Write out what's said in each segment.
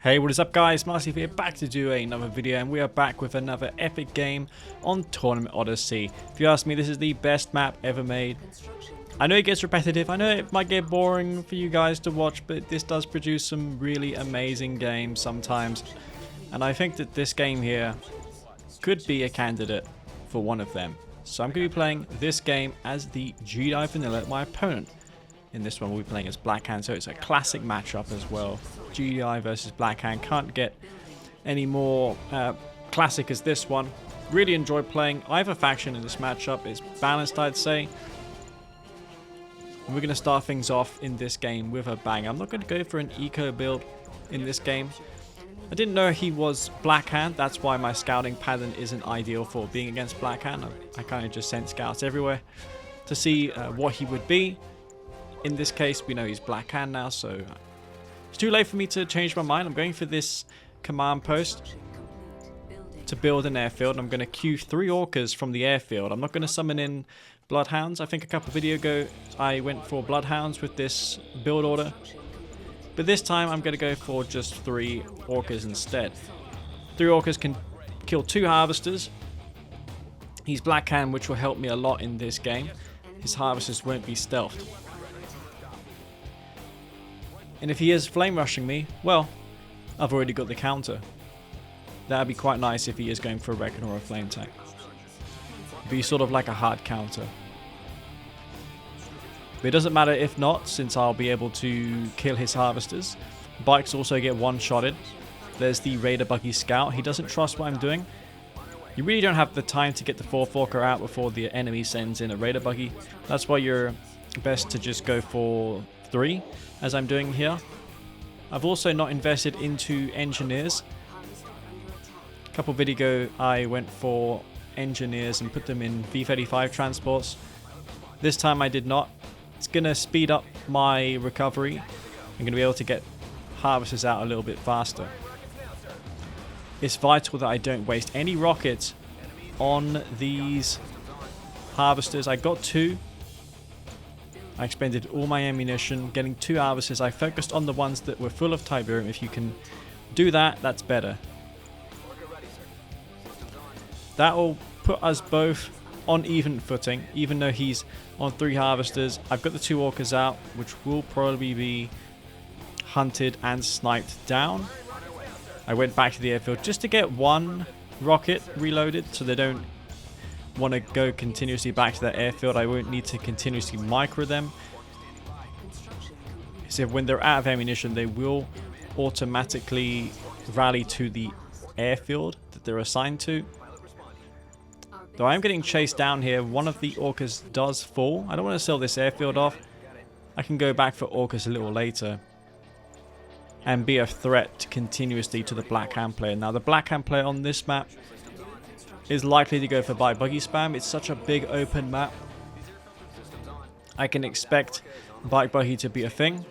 Hey, what is up guys, Massive here, back to do another video, and we are back with another epic game on Tournament Odyssey. If you ask me, this is the best map ever made. I know it gets repetitive, I know it might get boring for you guys to watch, but this does produce some really amazing games sometimes. And I think that this game here could be a candidate for one of them. So I'm going to be playing this game as the GDI Vanilla. My opponent in this one will be playing as Blackhand, so it's a classic matchup as well. GDI versus Blackhand, can't get any more classic as this one. Really enjoy playing either faction in this matchup. It's balanced, I'd say. And we're going to start things off in this game with a bang. I'm not going to go for an eco build in this game. I didn't know he was Blackhand, that's why my scouting pattern isn't ideal for being against Blackhand. I kind of just sent scouts everywhere to see what he would be. In this case, we know he's Blackhand now, so it's too late for me to change my mind. I'm going for this command post to build an airfield. I'm going to queue 3 orcas from the airfield. I'm not going to summon in bloodhounds. I think a couple of videos ago I went for bloodhounds with this build order. But this time I'm going to go for just 3 orcas instead. 3 orcas can kill 2 harvesters. He's Blackhand, which will help me a lot in this game. His harvesters won't be stealthed. And if he is flame rushing me, well, I've already got the counter. That'd be quite nice if he is going for a Reckon or a flame tank. Be sort of like a hard counter. But it doesn't matter if not, since I'll be able to kill his harvesters. Bikes also get one-shotted. There's the Raider Buggy Scout. He doesn't trust what I'm doing. You really don't have the time to get the 4th orca out before the enemy sends in a Raider Buggy. That's why you're best to just go for 3, as I'm doing here. I've also not invested into engineers. A couple of videos ago I went for engineers and put them in V35 transports. This time I did not. It's going to speed up my recovery. I'm going to be able to get harvesters out a little bit faster. It's vital that I don't waste any rockets on these harvesters. I got 2. I expended all my ammunition getting 2 harvesters. I focused on the ones that were full of Tiberium. If you can do that, that's better. That will put us both on even footing, even though he's on 3 harvesters. I've got the 2 orcas out, which will probably be hunted and sniped down. I went back to the airfield just to get 1 rocket reloaded, so they don't want to go continuously back to that airfield. I won't need to continuously micro them. So when they're out of ammunition, they will automatically rally to the airfield that they're assigned to. Though I am getting chased down here, one of the orcas does fall. I don't want to sell this airfield off. I can go back for orcas a little later and be a threat continuously to the Blackhand player. Now the Blackhand player on this map is likely to go for bike buggy spam. It's such a big open map. I can expect bike buggy to be a thing.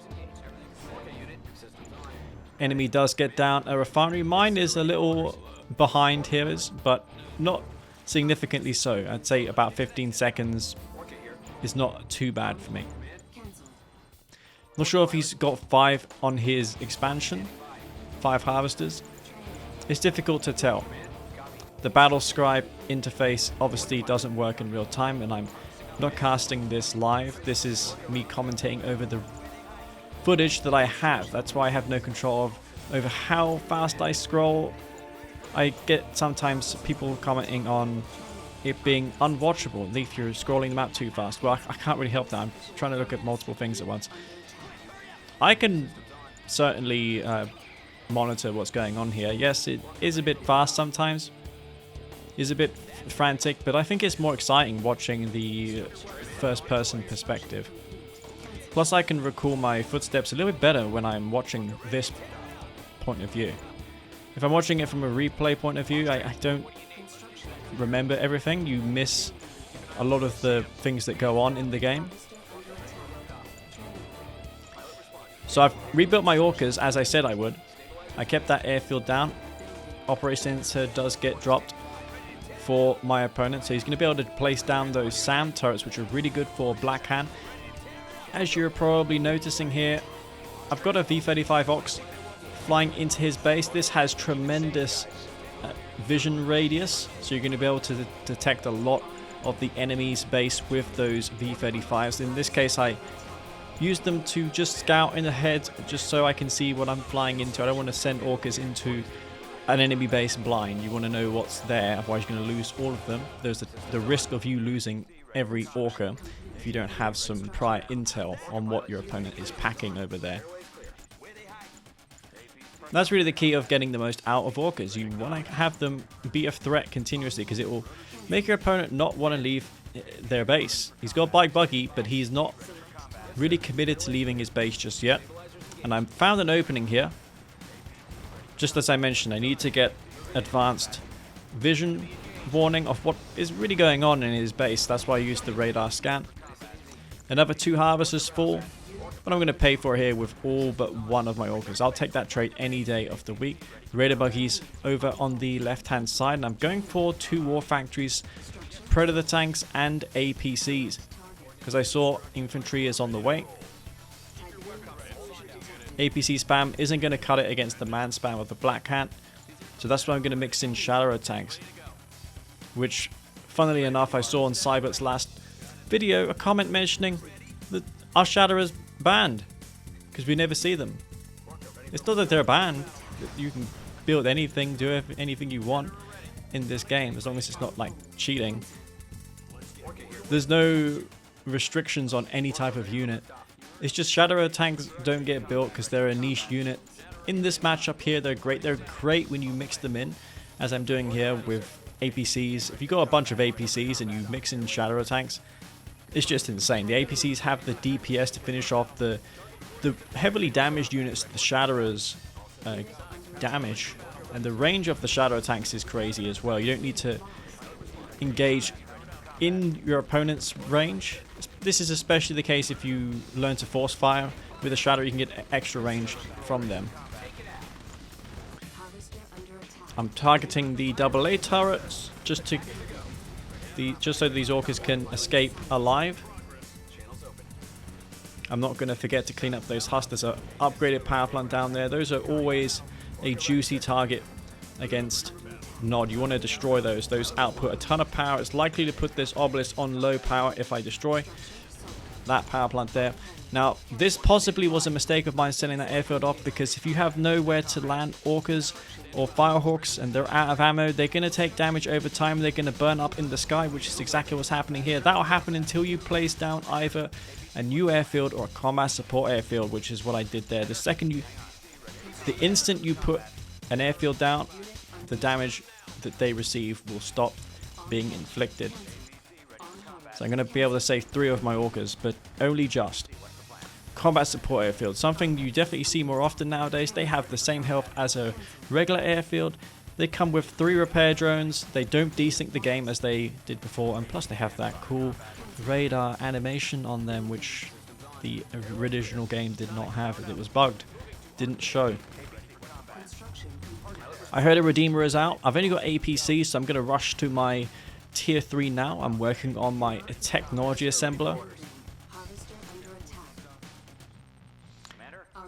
Enemy does get down a refinery. Mine is a little behind his, but not significantly so. I'd say about 15 seconds is not too bad for me. Not sure if he's got 5 on his expansion. 5 harvesters. It's difficult to tell. The battle scribe interface obviously doesn't work in real time, and I'm not casting this live. This is me commentating over the footage that I have. That's why I have no control over how fast I scroll. I get sometimes people commenting on it being unwatchable if you're scrolling the map too fast. Well, I can't really help that. I'm trying to look at multiple things at once. I can certainly monitor what's going on here. Yes, it is a bit fast sometimes. Is a bit frantic, but I think it's more exciting watching the first-person perspective. Plus, I can recall my footsteps a little bit better when I'm watching this point of view. If I'm watching it from a replay point of view, I don't remember everything. You miss a lot of the things that go on in the game. So I've rebuilt my orcas as I said I would. I kept that airfield down. Operation Center does get dropped for my opponent, so he's going to be able to place down those SAM turrets, which are really good for Blackhand. As you're probably noticing here, I've got a V35 Ox flying into his base. This has tremendous vision radius, so you're going to be able to detect a lot of the enemy's base with those V-35s. In this case, I used them to just scout in the head, just so I can see what I'm flying into. I don't want to send orcas into an enemy base blind. You want to know what's there, otherwise you're going to lose all of them. There's the risk of you losing every orca if you don't have some prior intel on what your opponent is packing over there. That's really the key of getting the most out of orcas. You want to have them be a threat continuously, because it will make your opponent not want to leave their base. He's got a bike buggy, but he's not really committed to leaving his base just yet. And I found an opening here. Just as I mentioned, I need to get advanced vision warning of what is really going on in his base. That's why I used the radar scan. Another 2 harvesters full. But I'm going to pay for here with all but one of my orcas. I'll take that trade any day of the week. Raider buggies over on the left-hand side. And I'm going for 2 war factories, predator tanks, and APCs, because I saw infantry is on the way. APC spam isn't going to cut it against the man spam of the Black Hat. So that's why I'm going to mix in shadow tanks. Which, funnily enough, I saw on Cybert's last video a comment mentioning that our shadowers banned because we never see them. It's not that they're banned. You can build anything, do anything you want in this game, as long as it's not like cheating. There's no restrictions on any type of unit. It's just shadow tanks don't get built because they're a niche unit. In this matchup here, they're great. They're great when you mix them in, as I'm doing here with APCs. If you got a bunch of APCs and you mix in shadow tanks, it's just insane. The APCs have the DPS to finish off the heavily damaged units, the Shadowers damage, and the range of the shadow tanks is crazy as well. You don't need to engage in your opponent's range. This is especially the case if you learn to force fire with a shadow. You can get extra range from them. I'm targeting the AA turrets just so these orcas can escape alive. I'm not going to forget to clean up those husks. There's an upgraded power plant down there. Those are always a juicy target against Nod. You want to destroy those. Those output a ton of power. It's likely to put this obelisk on low power if I destroy that power plant there. Now, this possibly was a mistake of mine sending that airfield off, because if you have nowhere to land orcas or firehawks and they're out of ammo, they're going to take damage over time. They're going to burn up in the sky, which is exactly what's happening here. That will happen until you place down either a new airfield or a combat support airfield, which is what I did there. The instant you put an airfield down, the damage that they receive will stop being inflicted. So I'm going to be able to save 3 of my orcas, but only just. Combat support airfield, something you definitely see more often nowadays. They have the same health as a regular airfield. They come with 3 repair drones. They don't desync the game as they did before, and plus they have that cool radar animation on them, which the original game did not have. It was bugged, didn't show. I heard a Redeemer is out. I've only got APC, so I'm going to rush to my tier 3 now. I'm working on my technology assembler.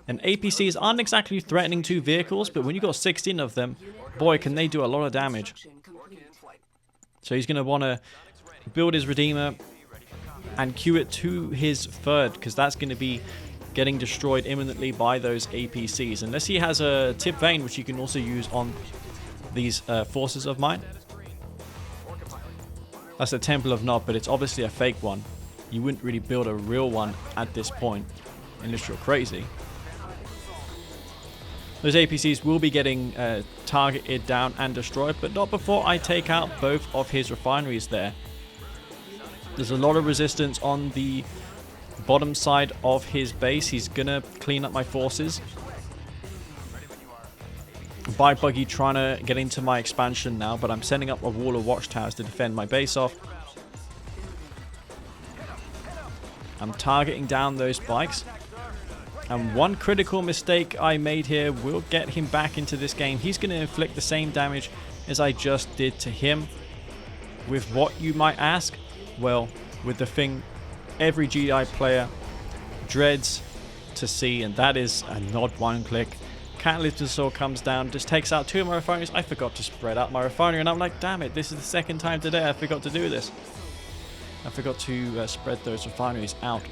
And APCs aren't exactly threatening to vehicles, but when you got 16 of them, boy, can they do a lot of damage. So he's going to want to build his Redeemer and queue it to his third, because that's going to be getting destroyed imminently by those APCs. Unless he has a tip vein, which you can also use on these forces of mine. That's the Temple of Nod, but it's obviously a fake one. You wouldn't really build a real one at this point, unless you're crazy. Those APCs will be getting targeted down and destroyed, but not before I take out both of his refineries there. There's a lot of resistance on the bottom side of his base. He's gonna clean up my forces. Bike buggy trying to get into my expansion now, but I'm sending up a wall of watchtowers to defend my base off. I'm targeting down those bikes. And one critical mistake I made here will get him back into this game. He's going to inflict the same damage as I just did to him. With what, you might ask? Well, with the thing every GDI player dreads to see, and that is a Nod one-click Catalyst Assault comes down, just takes out 2 of my refineries. I forgot to spread out my refinery, and I'm like, damn it, this is the second time today I forgot to do this. I forgot to spread those refineries out.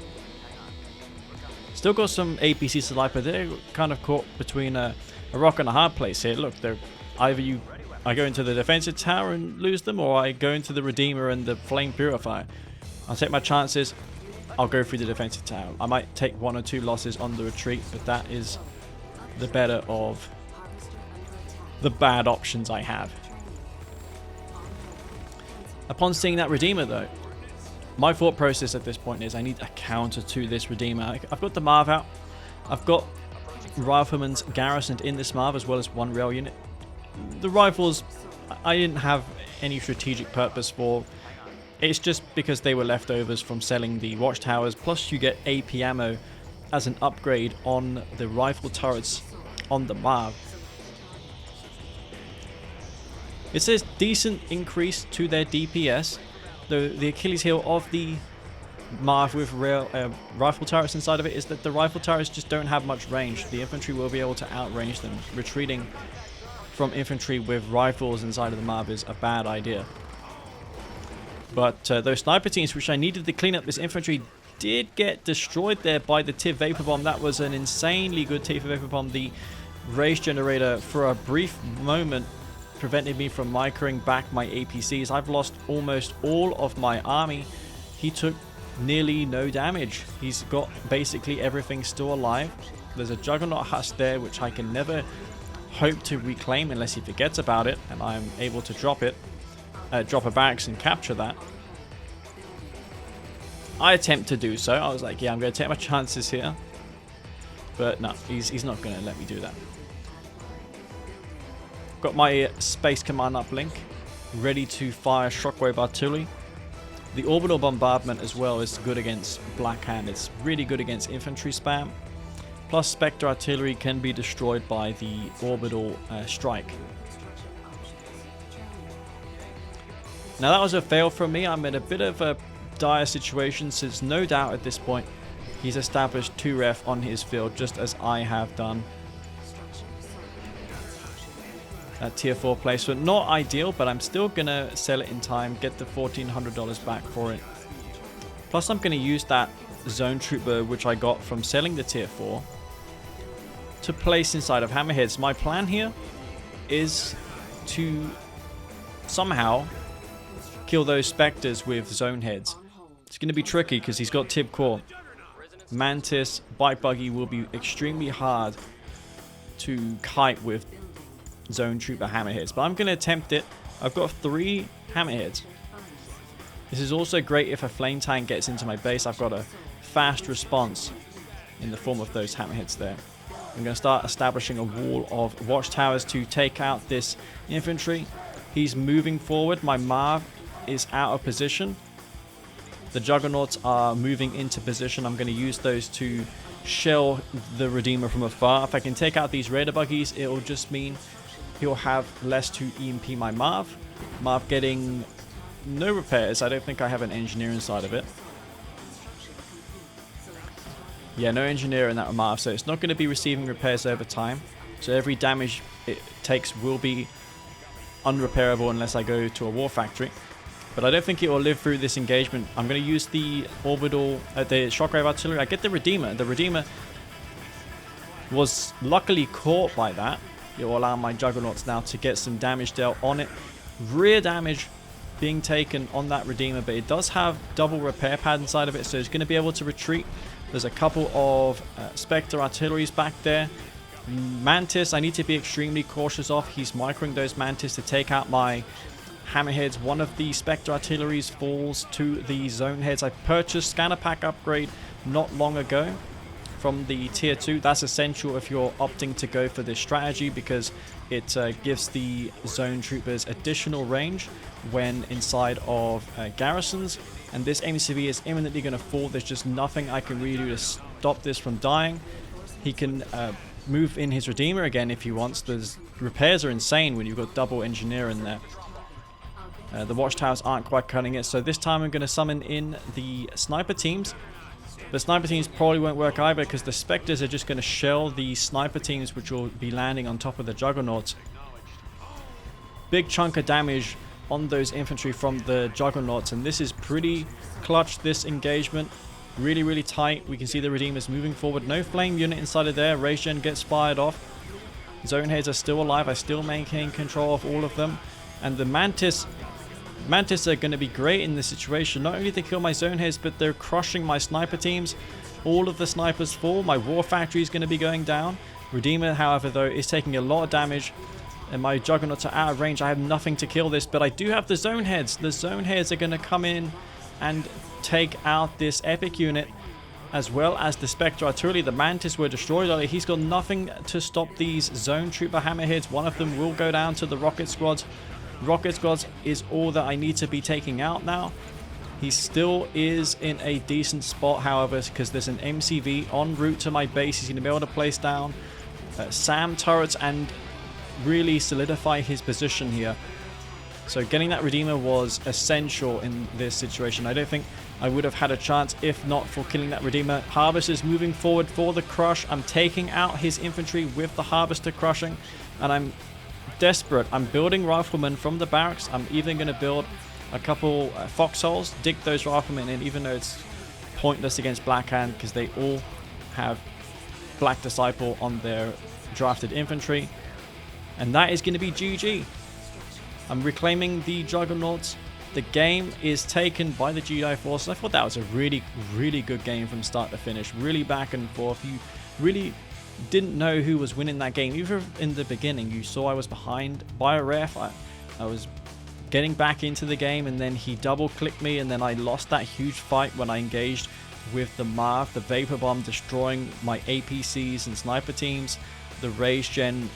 Still got some APC sniper. They're kind of caught between a rock and a hard place here. Look, they're either I go into the defensive tower and lose them, or I go into the Redeemer and the Flame Purifier. I'll take my chances. I'll go through the defensive tower. I might take 1 or 2 losses on the retreat, but that is the better of the bad options I have. Upon seeing that Redeemer though, my thought process at this point is I need a counter to this Redeemer. I've got the Marv out. I've got riflemen's garrisoned in this Marv as well as 1 rail unit. The rifles I didn't have any strategic purpose for. It's just because they were leftovers from selling the watchtowers, plus you get AP ammo as an upgrade on the rifle turrets on the Marv. It says decent increase to their DPS. The Achilles heel of the Marv with rifle turrets inside of it is that the rifle turrets just don't have much range. The infantry will be able to outrange them. Retreating from infantry with rifles inside of the Marv is a bad idea. But those sniper teams, which I needed to clean up this infantry, did get destroyed there by the TIV Vapor Bomb. That was an insanely good TIV Vapor Bomb. The Rage Generator, for a brief moment, prevented me from microing back my APCs. I've lost almost all of my army. He took nearly no damage. He's got basically everything still alive. There's a Juggernaut husk there, which I can never hope to reclaim unless he forgets about it, and I'm able to drop it. Drop a barracks and capture that. I attempt to do so. I was like, yeah, I'm going to take my chances here. But no, he's not going to let me do that. Got my Space Command uplink ready to fire Shockwave Artillery. The Orbital Bombardment as well is good against Black Hand. It's really good against infantry spam. Plus Spectre Artillery can be destroyed by the Orbital Strike. Now that was a fail from me. I'm in a bit of a dire situation, since no doubt at this point he's established 2 ref on his field, just as I have done. That tier 4 placement, not ideal, but I'm still gonna sell it in time, get the $1,400 back for it. Plus I'm gonna use that Zone Trooper which I got from selling the tier 4 to place inside of Hammerheads. My plan here is to somehow kill those Spectres with Zone Heads. It's going to be tricky because he's got Tib Core. Mantis, Bike Buggy will be extremely hard to kite with Zone Trooper Hammerheads, but I'm going to attempt it. I've got 3 Hammerheads. This is also great if a flame tank gets into my base. I've got a fast response in the form of those Hammerheads there. I'm going to start establishing a wall of watchtowers to take out this infantry. He's moving forward. My Marv is out of position. The Juggernauts are moving into position. I'm going to use those to shell the Redeemer from afar. If I can take out these Raider Buggies, it'll just mean he'll have less to EMP my Marv. Marv getting no repairs. I don't think I have an engineer inside of it. Yeah, no engineer in that Marv, so it's not going to be receiving repairs over time. So every damage it takes will be unrepairable unless I go to a war factory. But I don't think it will live through this engagement. I'm going to use the orbital, the Shockwave Artillery. I get the Redeemer. The Redeemer was luckily caught by that. It will allow my Juggernauts now to get some damage dealt on it. Rear damage being taken on that Redeemer, but it does have double repair pad inside of it, so it's going to be able to retreat. There's a couple of Spectre Artilleries back there. Mantis, I need to be extremely cautious of. He's microing those Mantis to take out my Hammerheads. One of the Spectre Artilleries falls to the Zone Heads. I purchased Scanner Pack upgrade not long ago from the tier 2. That's essential if you're opting to go for this strategy, because it gives the Zone Troopers additional range when inside of garrisons. And this MCV is imminently going to fall. There's just nothing I can really do to stop this from dying. He can move in his Redeemer again if he wants. The repairs are insane when you've got double engineer in there. The watchtowers aren't quite cutting it, so this time I'm going to summon in the sniper teams The sniper teams probably won't work either because the Spectres are just going to shell the sniper teams, which will be landing on top of the Juggernauts. Big chunk of damage on those infantry from the Juggernauts, and this is pretty clutch, this engagement. Really, really tight. We can see the Redeemers moving forward. No flame unit inside of there. Rage Gen gets fired off. Zone heads are still alive. I still maintain control of all of them. And the Mantis are going to be great in this situation. Not only do they kill my zone heads, but they're crushing my sniper teams. All of the snipers fall. My war factory is going to be going down. Redeemer, however, though, is taking a lot of damage. And my Juggernauts are out of range. I have nothing to kill this, but I do have the zone heads. The zone heads are going to come in and take out this epic unit, as well as the Spectre artillery. The Mantis were destroyed earlier. He's got nothing to stop these zone trooper hammerheads. One of them will go down to the rocket squads. Rocket squads is all that I need to be taking out now. He still is in a decent spot, however, because there's an MCV en route to my base. He's going to be able to place down SAM turrets and really solidify his position here. So getting that Redeemer was essential in this situation. I don't think I would have had a chance if not for killing that Redeemer. Harvester is moving forward for the crush. I'm taking out his infantry with the Harvester crushing, and I'm desperate. I'm building riflemen from the barracks. I'm even going to build a couple foxholes, dig those riflemen in, even though it's pointless against Black Hand because they all have Black Disciple on their drafted infantry. And that is going to be GG. I'm reclaiming the Juggernauts. The game is taken by the GDI forces. I thought that was a really, really good game from start to finish. Really back and forth. You really didn't know who was winning that game. Even in the beginning, you saw I was behind by a ref. I was getting back into the game, and then he double-clicked me, and then I lost that huge fight when I engaged with the Marv, the Vapor Bomb destroying my APCs and sniper teams. The Rage Gen,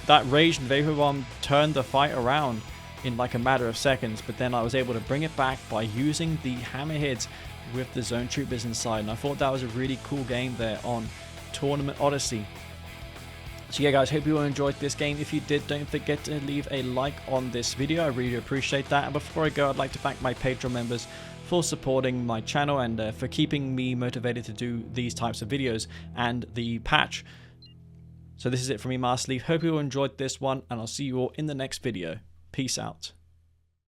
that Rage and Vapor Bomb turned the fight around in like a matter of seconds, but then I was able to bring it back by using the hammerheads with the zone troopers inside, and I thought that was a really cool game there on Tournament Odyssey. So yeah guys, hope you all enjoyed this game. If you did, don't forget to leave a like on this video. I really appreciate that. And before I go, I'd like to thank my Patreon members for supporting my channel and for keeping me motivated to do these types of videos and the patch. So this is it from me, Master Leaf. Hope you all enjoyed this one, and I'll see you all in the next video. Peace out.